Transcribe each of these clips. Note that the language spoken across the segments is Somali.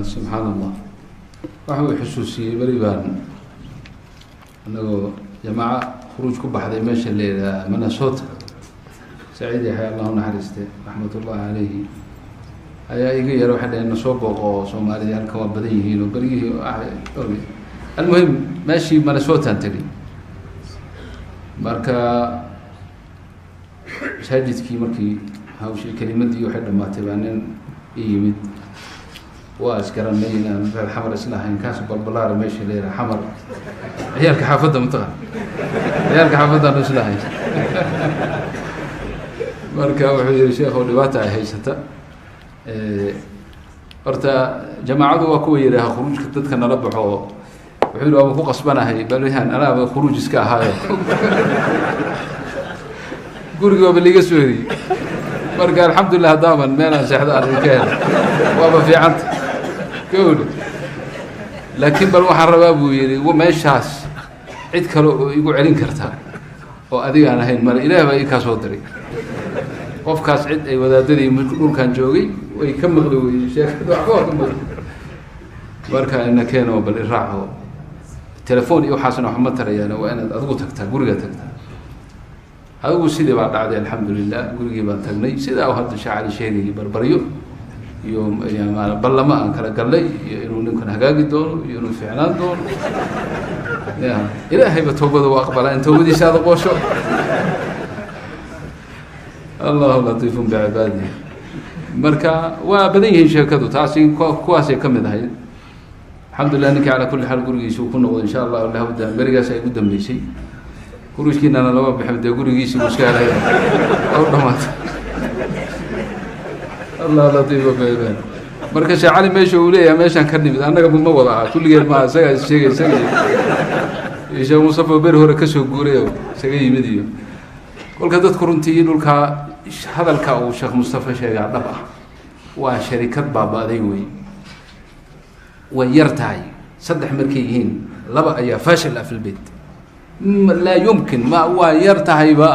سبحان الله. waxuu xusuusiyay bari baan anagoo jamaa khuruuj ku baxday meesha leedahay Minnesota Saciid Yaxya Allah naxariiste raxmatullahi alayhi ayaa iga yar waxa dheena soo booqo Soomaaliya halka waa badan yihiin oo barigii المهم ماشي Minnesota tagay marka masaajidkii markii hawshii kalimadii waxay dhamaatay baanan yimid waa askaranay inaan reer xamar islahayn kaas balbalaar meesha leeyahay xamar ciyaalka xaafadda mutaqa ciyaalka xaafadda islahayn marka wuxuu yiri sheekhu dhibaata ay haysata horta jamaacadu waa kuwa yiraahdo khuruujka dadka nala baxo wuxuu yiri waa ku qasbanahay balihan anaa khuruuj iska ahaayo guriga baliga soo hiri marka alxamdulillah daaman meelaan seexdo arkeen waa fiicanta كود لكن بل waxaan rabaa buu yiri meeshaas cid kale oo igu celin kartaa oo adiga aan ahayn mar Ilaahay baa ka soo diray qofkaas cid ay wadaadadii dhulkan joogay way ka maqlay way sheekadu waxba ka maqlay marka in keeno bal iraaco telefoon iyo xasan Muhammad tarayana waa inaad adigu tagtaa guriga tagtaa adigu sidii baa dhacday alxamdulillah gurigii baan tagnay sidaa hadda shaacali sheegay barbariyo يوم يعني بلما أن كلا قلي إنه نكون هجاجي دون إنه فعلان دون يا إلهي بتوبة وأقبل أن توبة هذا قوشو الله لطيف بعباده مركا وبديه شيء كذا تعسين كواسي كم ده الحمد لله إنك على كل حال قولي شو كنا إن شاء الله ولا بد مرجع سيقول دم شيء كروش كنا أنا لو بحب قولي شيء مشكلة أو ضمات الله لطيف بعباده marka shaacali meesha uu leeyahay meeshan ka nimid anaga ma wada kulli geer ma isaga sheegay isha Mustafa ber hore ka soo guuray isaga yimid iyo kolka dadku runtii dhulka hadalka uu Sheekh Mustafa sheegay dhab ah waa shirkad baabaaday way yartahay saddex markay yihiin laba ayaa fashil fil bayt la yumkin ma waa yartahay ba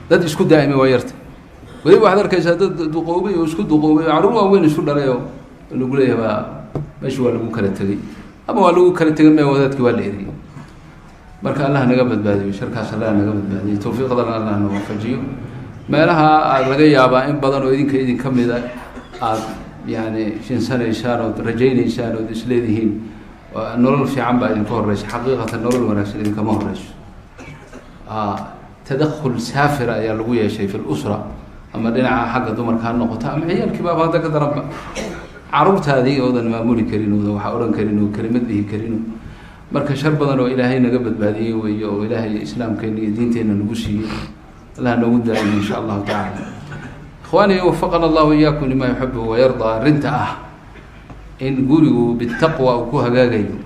dad isku daa'imay waa yartahay wali waxa arkaysa dad duqoobay oo isku duqoobay caruur weyn isku dhalayo lagu leeyahay meesha waa lagu kala tagay ama waa lagu kala tagay ma wadaadkii waa leeyahay marka Allah naga badbaadiyo sharkaas Allah naga badbaadiyo tawfiiqda Allah naga waafajiyo meelaha aad laga yaabaa in badan oo idin kamida aad yani shinsanaysan oo rajaynaysan oo isleedihiin nolol fiican baa idin ka horeysa xaqiiqatan nolol wanaagsan idin kama horeyso tadakhul saafira ayaa lagu yeeshay fil usra ama dhinaca xagga dumarka noqota ama ciyaalkii baa hadda ka daraba caruurtaadii oodan maamuli karin oo waxa oran karin oo kelimad dhihi karin marka shar badan oo Ilaahay naga badbaadiyay weeyo oo Ilaahay islaamkeena iyo diinteena nagu siiyay Allah nagu daayo insha Allah ta'ala ikhwani waffaqana Allah iyaakum lima yuhibbu wa yarda rinta in gurigu bitaqwa ku hagaagayo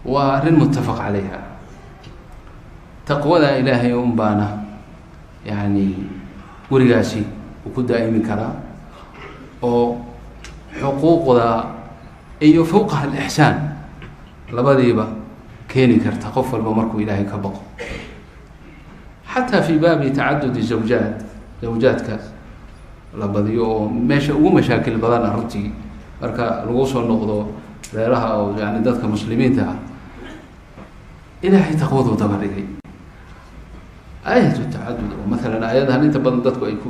wa rin muttafaq alayha taqwada Ilaahay baana yani gurigaasi uu ku daa'imi karaa oo xuquuqda iyo fawqaha al-ihsan labadiiba keeni karta qof walba markuu Ilaahay ka baqo hatta fi baabi ta'addud zawjatka labadiyo meesha ugu mashaakil badan arrintii marka lagu soo noqdo reeraha oo yani dadka muslimiinta Ilaahay taqwadu dabarigay آية التعدد مثلا آياتها أنت بدأتك أيكو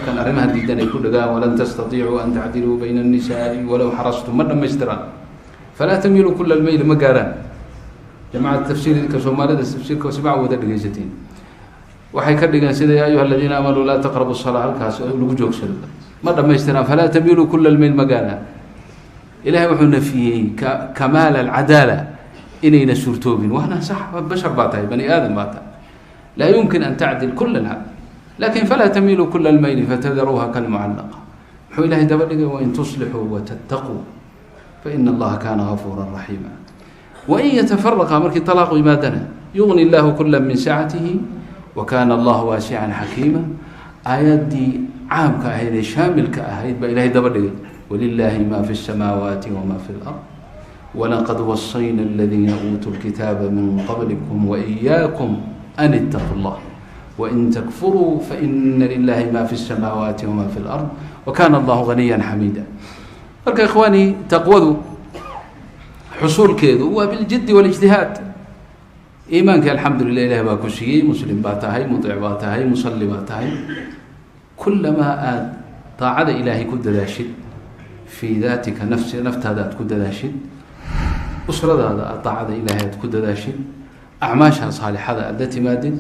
كان أرمها ديدان أيكو دقاء ولن تستطيعوا أن تعدلوا بين النساء ولو حرصتم مرة ما اشترى فلا تميلوا كل الميل مقارا جماعة التفسير كسومالة التفسير كسبع ودر جيزتين وحي كردقان سيدة يا أيها الذين آمنوا لا تقربوا الصلاة الكاس لقجوك سلطة مرة ما اشترى فلا تميلوا كل الميل مقارا إلهي وحنا فيه كمال العدالة إنينا سورتوبين وهنا صح بشر باطل بني آدم باطل لا يمكن أن تعدل كل العدل لكن فلا تميلوا كل الميل فتذروها كالمعلقة حول الله دبلغ وإن تصلحوا وتتقوا فإن الله كان غفورا رحيما وإن يتفرقا مركي طلاق إمادنا يغني الله كلا من سعته وكان الله واسعا حكيما آيات دي عام كأهيد شامل كأهيد بإله دبلغ ولله ما في السماوات وما في الأرض ولقد وصينا الذين أوتوا الكتاب من قبلكم وإياكم أن اتقوا الله وإن تكفروا فإن لله ما في السماوات وما في الأرض وكان الله غنيا حميدا marka ikhwaani taqwadu xusuulkeedu waa biljiddi walijtihaad. iimaanka alxamdulilah ilaah baa ku siiyey, muslim baa tahay, mudic baa tahay, musalli baa tahay. kulamaa aada daacada ilaahay ku dadaashid fii daatika naftaada aada ku dadaashid, usradaada aada daacada ilaahay aada ku dadaashid, acmaasha saalixada aada la timaadid,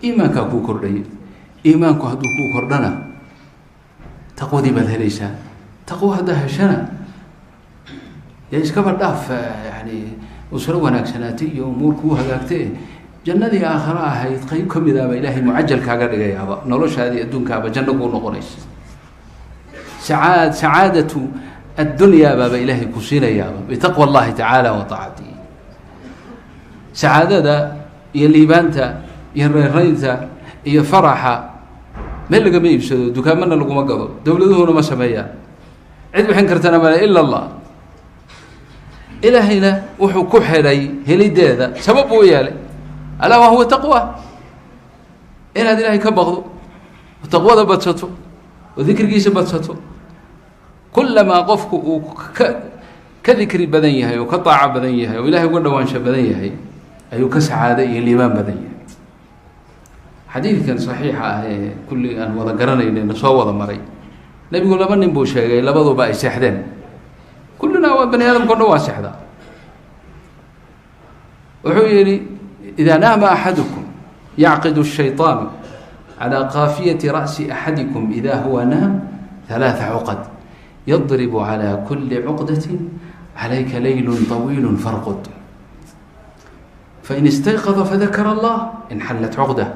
iimaankaa kuu kordhaya. iimaanku hadduu kuu kordhana taqwadii baad helaysaa. taqwo haddaa heshana dee iskaba dhaaf yani usro wanaagsanaatay iyo umuur kuu hagaagtay, jannadii aakhara ahayd qeyb ka mid ahba ilaahay mucajal kaaga dhigayaaba, noloshaadii adduunkaaba janno kuu noqonaysa. sacaadatu addunyaa baaba ilaahay ku siinayaaba bitaqwa allahi tacaala wa taacatihi. sacaadada iyo liibaanta iyo reeraynta iyo faraxa meel lagama iibsado, dukaamana laguma gado, dowladuhuna ma sameeyaan, cid bixin kartana male ila allah. ilaahayna wuxuu ku xidhay helideeda sabab buu yeelay, alaa wa huwa taqwa, inaad ilaahay ka baqdo oo taqwada badsato oo dikrigiisa badsato. kulamaa qofku uu ka dikri badan yahay oo ka daaco badan yahay oo ilahay uga dhawaansho badan yahay ayuu ka sacaado iyo liibaan badan yahay. xadiidkan saxiixa ah ee kulli aan wada garanaynayna soo wada maray, nebigu laba nin buu sheegay, labaduba ay seexdeen. kullunaa waa bani aadamka o dhan waa seexdaa. wuxuu yihi idaa naama axadukum yacqidu الshayطaanu calى qaafiyati ra'si axadikum ida huwa naam ثalaaثa cuqad yadribu calى kuli cuqdati calayka laylu طawiil farqud fain istayqada fadakara allah inxallat cuqdah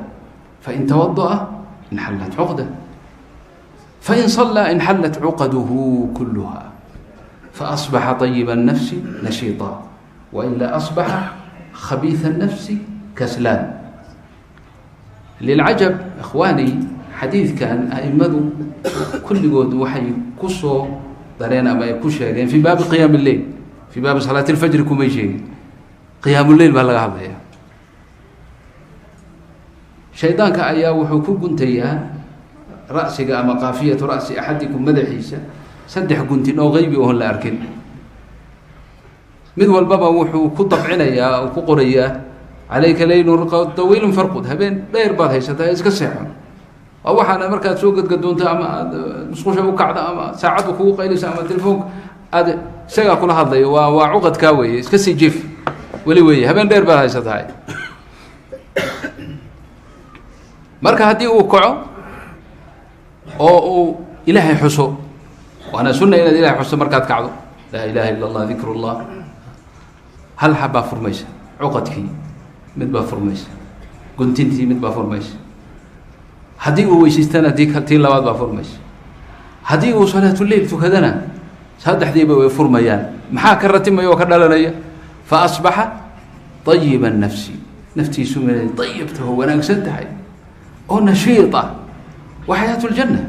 fain tawadaأa inxallat cuqdah fain صalaa inxallat cuqaduhu kuluha faأصbaxa طayiba الnafsi nashiiطa wailaa أصbaxa khabiiثa الnafsi kaslaan. lilcajab ikhwaani, xadiidkan aimadu kulligood waxay ku soo dareen ama ay ku sheegeen fii baabi qiyaam اleyl, fii baabi salaat اlfajri kumay sheegin, qiyaam leyl baa laga hadlaya. shaydaanka ayaa wuxuu ku guntayaa ra'siga ama qaafiyatu ra'si axadikum madaxiisa 3 guntin oo qeybi oon la arkin. mid walbaba wuxuu ku dabcinayaa oo ku qorayaa calayka laylun tawiilun farqud, habeen dheer baad haysataa, iska seexo. waa waxaana markaad soo gadgadoonto ama aada musqusha u kacdo ama saacaddu kugu qayleyso ama telefoonka aada isagaa kula hadlayo, waa cuqadkaa weeye, iska sii jif weli weeye, habeen dheer baad haysatahay. marka haddii uu kaco oo uu ilaahay xuso, waana sunna inaad ilahay xuso markaad kacdo, laa ilaha illa allah dikru llah, hal xabbaa furmaysa, cuqadkii mid baa furmaysa, guntintii mid baa furmaysa. haddii uu weysaystana tii labaad baa furmaysa. haddii uu salaatuleyl tukadana 3diiba way furmayaan. maxaa ka ratimaya oo ka dhalanaya? fa asbaxa طayiba nafsi, naftiisu inay ayibtaho wanaagsan tahay oo nashiita, wa xayaatu ljanna,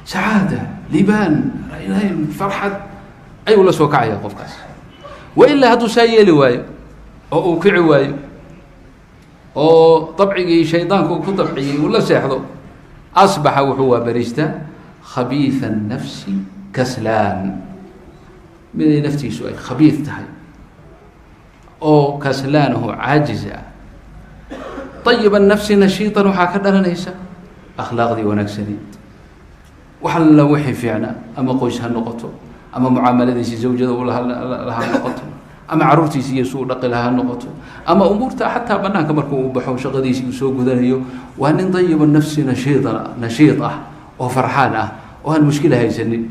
sacaada, liibaan, farxad ayuu la soo kacaya qofkaas. wailaa hadduu saa yeeli waayo oo uu kici waayo oo dabcigii shaydaanka uu ku dabciyey uu la seexdo, asbaxa wuxuu waabariistaa khabiiثa الnafsi kaslaan, miday naftiisu ay khabiid tahay oo kaslaanahu caajiz ah. طayiba الnafsi nashiiطan waxaa ka dhalanaysa akhlaaqdii wanaagsaneed, wax alla wixii fiicnaa, ama qoys ha noqoto, ama mucaamaladiisii zawjada u laha noqoto, ama caruurtiisi iyo suu dhaqi laha noqoto, ama umuurta xataa banaanka markuu u baxo shaqadiisii uu soo gudanayo, waa nin dayiba nafsi nashiid ah oo farxaan ah oo aan mushkila haysanin.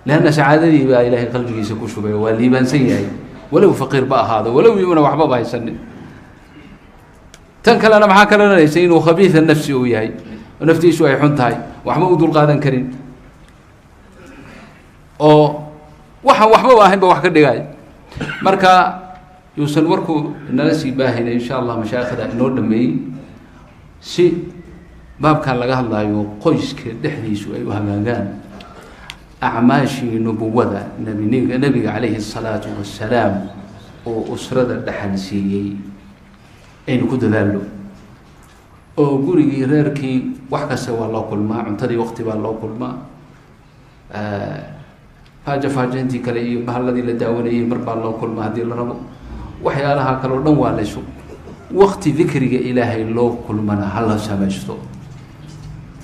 leanna sacaadadii baa ilaahay qalbigiisa ku shubay, waa liibaansan yahay, walow faqiir ba ahaado, walow una waxbaba haysanin. tan kalena maxaa ka dhalanaysa inuu khabiiثa nafsi uu yahay, oo naftiisu ay xun tahay, waxba u dulqaadan karin, oo waxaan waxbaba ahayn ba wax ka dhigay. marka yuusan warku nala sii baahina, insha allah mashaayikhda inoo dhameeyey, si baabkan laga hadlaayo qoyska dhexdiisu ay u hagaagaan, acmaashii nubuwada nebiga calayhi الsalaatu wassalaam oo usrada dhexal siiyey aynu ku dadaalno. oo gurigii reerkii wax kasta waa loo kulmaa, cuntadii waqti baa loo kulmaa, faajafaajintii kale iyo bahalladii la daawanayay mar baa loo kulma haddii la rabo waxyaalaha kale o dhan waa laysu waqti dikriga ilaahay loo kulmana hala samaysto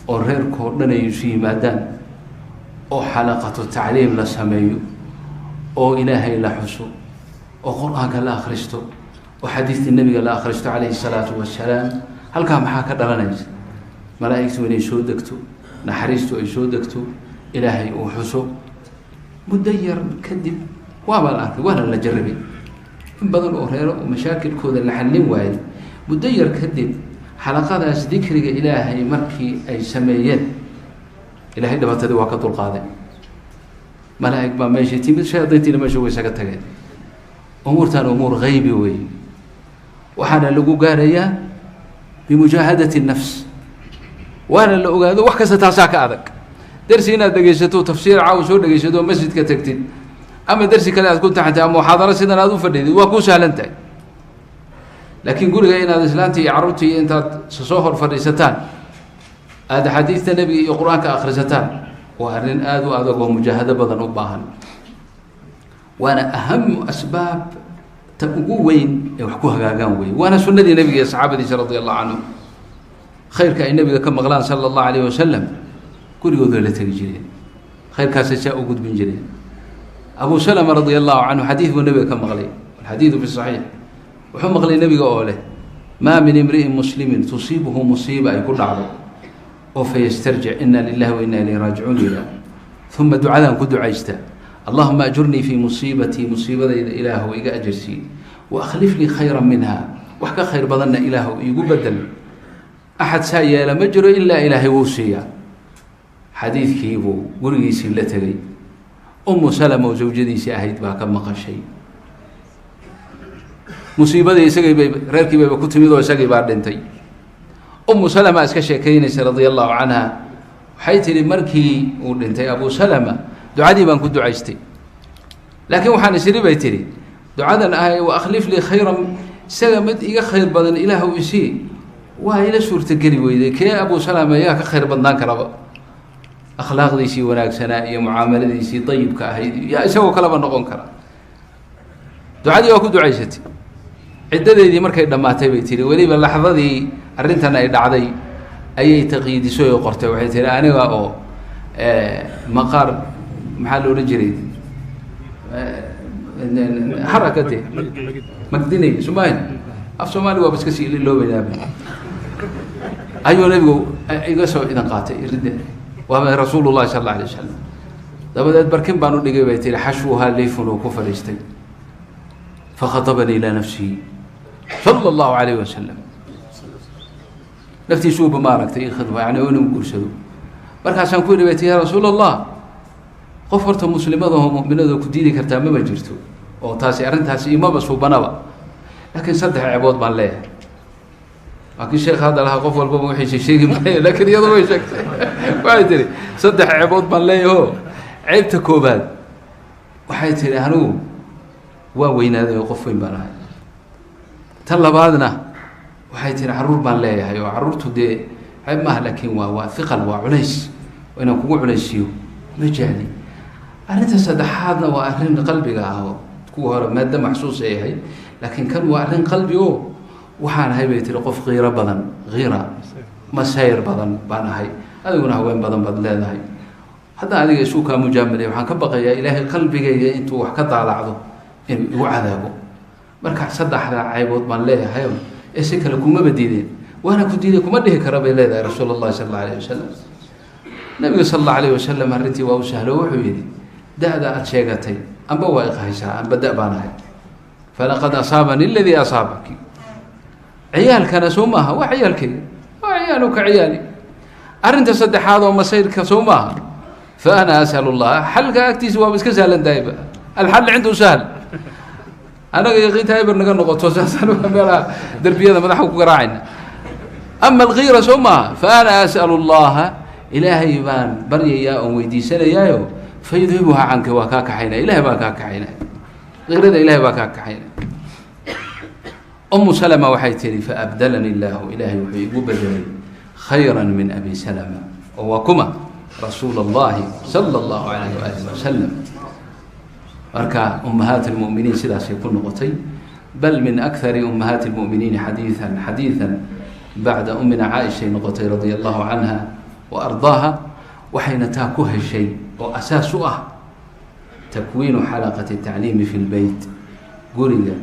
oo reerkoo dhan ay isu yimaadaan oo xalaqatu tacliim la sameeyo oo ilaahay la xuso oo qur-aanka la akhristo oo xadiidta nebiga la akhristo calayhi salaatu wassalaam halkaa maxaa ka dhalanaysa malaa'igtu inay soo degto naxariistu ay soo degto ilaahay uu xuso muddo yar kadib waaba la arkay waana la jarabay in badan oo reero oo mashaakilkooda la xallin waayay muddo yar kadib xalaqadaas dikriga ilaahay markii ay sameeyeen ilaahay dhibaatadii waa ka dulqaaday malaa'ig baa meeshii timid shayaadiintiina meesha way isaga tageen umuurtan umuur haybi wey waxaana lagu gaarayaa bimujaahadati nafs waana la ogaado wax kasta taasaa ka adag dersi inaad dhegaysato tafsiir caaw soo dhegaysato masjidka tagtid ama dersi kale aad ku taxantay ama muxaadaro sidan aad u fadhiidid waa kuu sahlan tahay laakiin guriga inaad islaantii iyo carruurtii iyo intaad soo hor fadhiisataan aada axaadiista nebiga iyo qur-aanka akhrisataan waa arrin aada u adag oo mujaahado badan u baahan waana ahamu asbaab ta ugu weyn ee wax ku hagaagaan wey waana sunnadii nebiga iyo saxaabadiisa radi allahu canhum khayrka ay nebiga ka maqlaan sala allahu alayh wasalam gurigooda la tegi jireen khayrkaasay saa u gudbin jireen abu salama radia allahu canhu xadiid buu nebiga ka maqlay alxadiidu fi saxiix wuxuu maqlay nebiga oo leh maa min imri'in muslimin tusiibuhu musiiba ay ku dhacdo oo fayastarjic ina lilahi wa ina ilayhi raajicuun yidhaah uma ducadan ku ducaysta allahuma ajurnii fii musiibatii musiibadayda ilaahu iga ajarsii wa akhlif lii khayra minha wax ka khayr badanna ilaahu iigu bedel axad saa yeela ma jiro ilaa ilaahay wuu siiyaa xadiidkiibuu gurigiisii la tegay umu salama oo zawjadiisii ahayd baa ka maqashay musiibadii isagii bay reerkii bayba ku timid oo isagii baa dhintay umu salama iska sheekaynaysa radia allahu canha waxay tihi markii uu dhintay abu salama ducadii baan ku ducaystay laakiin waxaan isiri bay tihi ducadan ahay wa akhlif lii khayran isaga mid iga khayr badan ilaahu isii waa ila suurtageli weyday kee abu salama yaa ka khayr badnaan karaba akhlaaqdiisii wanaagsanaa iyo mucaamaladiisii dayibka ahayd yaa isagoo kaleba noqon kara ducadii waa ku ducaysatay ciddadeedii markay dhammaatay bay tihi weliba laxdadii arrintan ay dhacday ayay taqiidisay oo qortay waxay tihi aniga oo maqaar maxaa la odhan jiray harakate magdinay somaali af soomaali waaba iska sii iloobaynaaba ayuu nabigu iga soo idan qaatay ridda waaba rasuulu llahi sala alla alay wasalam dabadeed barkin baan u dhigay bay tihi xashwuhaa leyfun uu ku fadhiistay fakhatabanii ilaa nafsihi sala allahu alayh wasalam naftiisuuba maaragtay khadba yani oo inuu guursado markaasaan ku yidhi bay tii yaa rasuul allah qof horta muslimadahoo mu'minadoo ku diidi kartaa maba jirto oo taasi arrintaasi imaba suubanaba laakiin saddex ceebood baan leeyahay waa kii sheekh hadda lahaa qof walbaba waxaysa sheegi maayo laakiin iyado way sheegtay waxay tihi saddex ceebood baan leeyaho ceebta koobaad waxay tihi anigu waa weynaaday oo qof weyn baan ahay tan labaadna waxay tihi carruur baan leeyahay oo carruurtu dee ceeb maaha laakiin waa hiqal waa culays oo inaan kugu culaysiiyo ma jecli arrinta saddexaadna waa arrin qalbiga ah oo kuwa hore maadda maxsuus ay ahay laakiin kan waa arrin qalbi oo waxaan ahay bay tihi qof kiiro badan kiira masayr badan baan ahay adiguna haween badan baad leedahay haddaan adiga isu kaa mujaamalay waxaan ka baqayaa ilaahay qalbigayga intuu wax ka daalacdo inuu igu cadaabo marka saddexdaa caybood baan leeyahay ee si kale kumaba diideen waana ku diiday kuma dhihi kara bay leedahay rasuul allahi sala alla alayh wasalam nabiga sala allahu alayh wasalam arrintii waa u sahlo wuxuu yidhi da-da aada sheegatay amba waa iqhaysaa amba da- baan ahay falaqad asaabani aladii asaabaki ciyaalkana soo maaha waa ciyaalkeyga waa ciyaalu ka ciyaali arrinta saddexaad oo masayrka soo maaha fa ana as'alu llah xalka agtiisa waaba iska sahlan tahayba alxal cindu sahl anaga yaqiinta eber naga noqoto saasaan meelaha derbiyada madaxa ku garaacayna ama alkiira soo maaha fa ana as'alu llaha ilaahay baan baryayaa oon weydiisanayaayo fayudhibuhaa canka waa kaa kaxaynaya ilahay baa kaa kaxaynaya kiirada ilahay baa kaa kaxaynaya umu salama waxay tihi faabdalani illaahu ilaahay wuxuu igu bedelay khayra min abi salama oo waa kuma rasuul اllahi salى اllahu alayh waalih wasalam. marka ummahaat اlmu'miniin sidaasay ku noqotay, bal min akari ummahaati اlmu'miniin xadiiثa bacda umina caaishay noqotay radia allahu canha wa ardaaha, waxayna taa ku heshay oo asaas u ah takwiinu xalaqati tacliimi fi lbeyt, guriga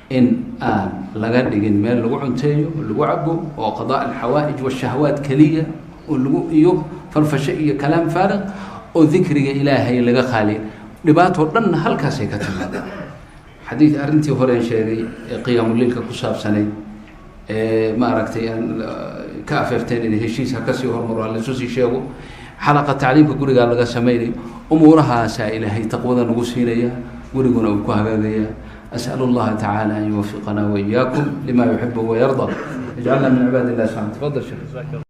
in aan laga dhigin meel lagu cunteeyo oo lagu cabo oo qadaa alxawaa'ij washahwaat keliya oo lagu iyo farfasho iyo kalaam faariq, oo dikriga ilaahay laga qaali. dhibaatoo dhanna halkaasay ka timaada. xadiid arrintii horeen sheegay ee qiyaamuliilka ku saabsanayd ee maaragtay aan ka afeefteen in heshiis ha kasii hormaro halaisu sii sheego, xalaqa tacliimka gurigaa laga samaynayo, umuurahaasaa ilaahay taqwada nagu siinaya, guriguna uu ku hagaagaya. أسأل الله تعالى أن يوفقنا وإياكم لما يحب ويرضى. اجعلنا من عباد الله سبحانه. تفضل شيخ.